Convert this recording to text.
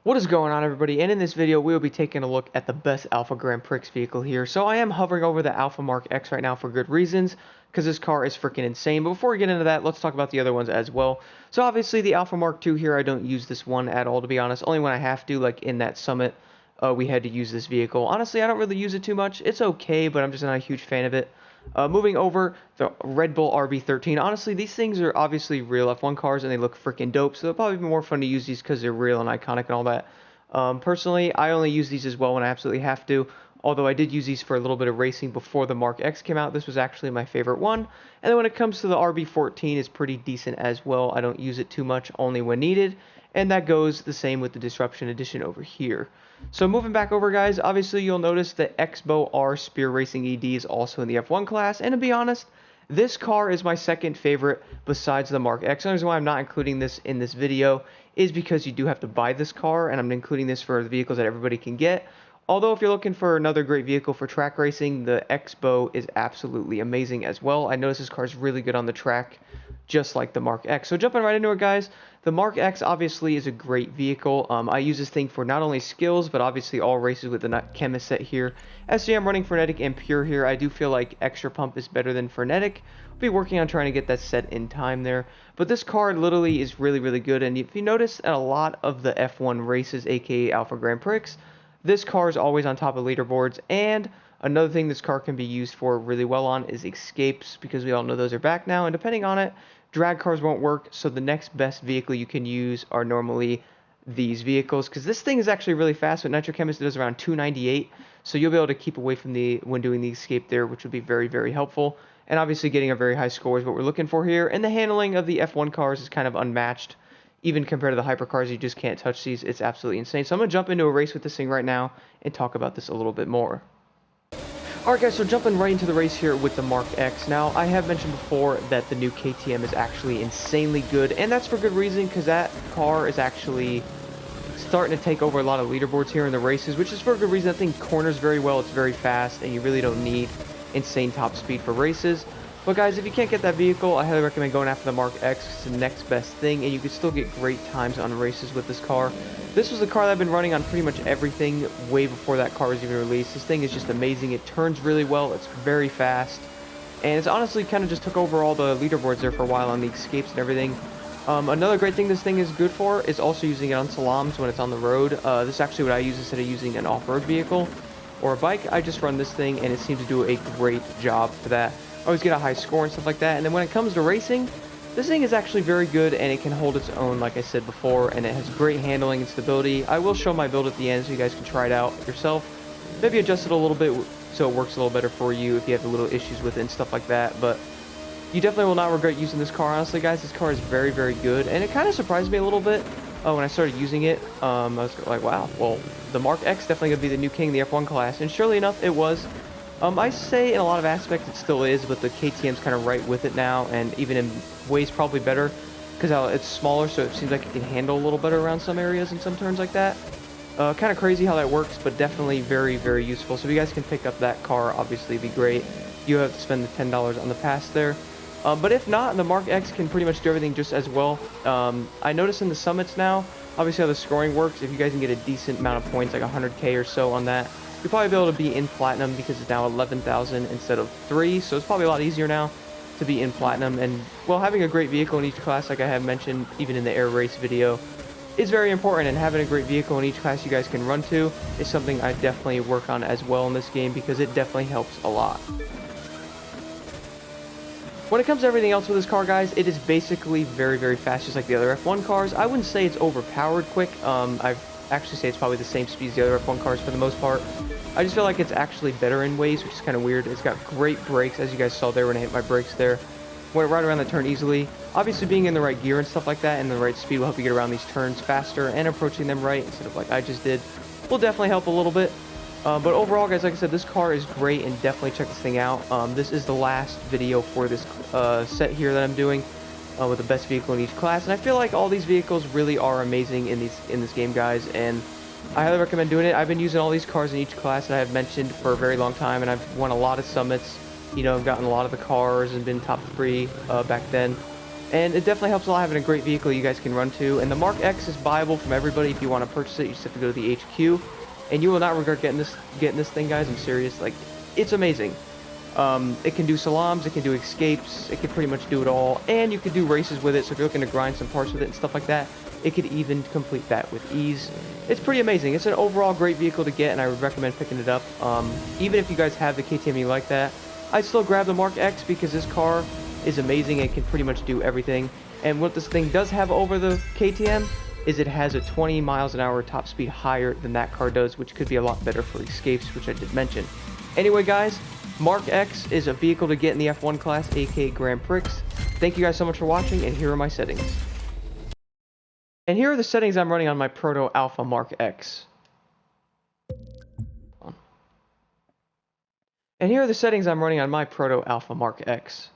What is going on, everybody? And in this video we will be taking a look at the best Alpha Grand Prix vehicle here. So I am hovering over the Alpha Mark X right now for good reasons, because this car is freaking insane. But before we get into that, let's talk about the other ones as well. So obviously the Alpha Mark II here, I don't use this one at all, to be honest. Only when I have to, like in that summit, we had to use this vehicle. Honestly, I don't really use it too much. It's okay, but I'm just not a huge fan of it. Moving over, the Red Bull RB13. Honestly, these things are obviously real F1 cars, and they look freaking dope, so they'll probably be more fun to use these because they're real and iconic and all that. Personally, I only use these as well when I absolutely have to, although I did use these for a little bit of racing before the Mark X came out. This was actually my favorite one. And then when it comes to the RB14, it's pretty decent as well. I don't use it too much, only when needed. And that goes the same with the Disruption Edition over here. So moving back over, guys, obviously you'll notice the X-bow R Spear Racing ED is also in the F1 class. And to be honest, this car is my second favorite besides the Mark X. The reason why I'm not including this in this video is because you do have to buy this car, and I'm including this for the vehicles that everybody can get. Although if you're looking for another great vehicle for track racing, the X-bow is absolutely amazing as well. I noticed this car is really good on the track, just like the Mark X. So jumping right into it, guys, the Mark X obviously is a great vehicle. I use this thing for not only skills, but obviously all races with the chemist set here. As I'm running frenetic and pure here, I do feel like extra pump is better than frenetic. I'll be working on trying to get that set in time there. But this car literally is really, really good. And if you notice at a lot of the F1 races, aka Alpha Grand Prix, this car is always on top of leaderboards. And another thing this car can be used for really well on is escapes, because we all know those are back now. And depending on it, drag cars won't work, so the next best vehicle you can use are normally these vehicles, because this thing is actually really fast. With Nitro Chemist, it does around 298, so you'll be able to keep away from when doing the escape there, which would be very, very helpful. And obviously getting a very high score is what we're looking for here. And the handling of the F1 cars is kind of unmatched, even compared to the hypercars. You just can't touch these. It's absolutely insane. So I'm going to jump into a race with this thing right now and talk about this a little bit more. Alright guys, so jumping right into the race here with the Mark X. Now, I have mentioned before that the new KTM is actually insanely good, and that's for good reason, because that car is actually starting to take over a lot of leaderboards here in the races, which is for a good reason. That thing corners very well, it's very fast, and you really don't need insane top speed for races. But guys, if you can't get that vehicle, I highly recommend going after the Mark X. It's the next best thing, and you can still get great times on races with this car. This was the car that I've been running on pretty much everything way before that car was even released. This thing is just amazing. It turns really well. It's very fast. And it's honestly kind of just took over all the leaderboards there for a while on the escapes and everything. Another great thing this thing is good for is also using it on salams when it's on the road. This is actually what I use instead of using an off-road vehicle or a bike. I just run this thing, and it seems to do a great job for that. I always get a high score and stuff like that. And then when it comes to racing, this thing is actually very good, and it can hold its own, like I said before, and it has great handling and stability. I will show my build at the end so you guys can try it out yourself. Maybe adjust it a little bit so it works a little better for you if you have the little issues with it and stuff like that. But you definitely will not regret using this car, honestly, guys. This car is very, very good, and it kind of surprised me a little bit when I started using it. I was like, wow, well, the Mark X definitely going to be the new king of the F1 class, and surely enough, it was. I say in a lot of aspects it still is, but the KTM's kind of right with it now, and even in ways probably better, because it's smaller, so it seems like it can handle a little better around some areas and some turns like that. Kind of crazy how that works, but definitely very, very useful. So if you guys can pick up that car, obviously it'd be great. You have to spend the $10 on the pass there. But if not, the Mark X can pretty much do everything just as well. I notice in the summits now, obviously how the scoring works, if you guys can get a decent amount of points, like 100k or so on that, you'll probably be able to be in platinum, because it's now 11,000 instead of 3, so it's probably a lot easier now to be in platinum. And well, having a great vehicle in each class, like I have mentioned even in the air race video, is very important, and having a great vehicle in each class you guys can run to is something I definitely work on as well in this game, because it definitely helps a lot. When it comes to everything else with this car, guys, it is basically very, very fast, just like the other F1 cars. I wouldn't say it's overpowered quick. I've actually say it's probably the same speed as the other F1 cars for the most part. I just feel like it's actually better in ways, which is kind of weird. It's got great brakes, as you guys saw there when I hit my brakes there. Went right around the turn easily. Obviously being in the right gear and stuff like that and the right speed will help you get around these turns faster, and approaching them right instead of like I just did will definitely help a little bit. But overall, guys, like I said, this car is great, and definitely check this thing out. This is the last video for this set here that I'm doing. With the best vehicle in each class, and I feel like all these vehicles really are amazing in this game, guys, and I highly recommend doing it. I've been using all these cars in each class that I have mentioned for a very long time, and I've won a lot of summits. You know, I've gotten a lot of the cars and been top 3 back then, And it definitely helps a lot having a great vehicle you guys can run to. And the Mark X is buyable from everybody. If you want to purchase it, you just have to go to the HQ. And you will not regret getting this thing, guys. I'm serious. Like, it's amazing. It can do salams, it can do escapes, it can pretty much do it all. And you could do races with it, so if you're looking to grind some parts with it and stuff like that, it could even complete that with ease. It's pretty amazing. It's an overall great vehicle to get, and I would recommend picking it up. Even if you guys have the KTM you like that, I'd still grab the Mark X because this car is amazing. It can pretty much do everything. And what this thing does have over the KTM is it has a 20 miles an hour top speed higher than that car does, which could be a lot better for escapes, which I did mention. Anyway, guys, Mark X is a vehicle to get in the F1 class, aka Grand Prix. Thank you guys so much for watching, and here are my settings. And here are the settings I'm running on my Proto Alpha Mark X. And here are the settings I'm running on my Proto Alpha Mark X.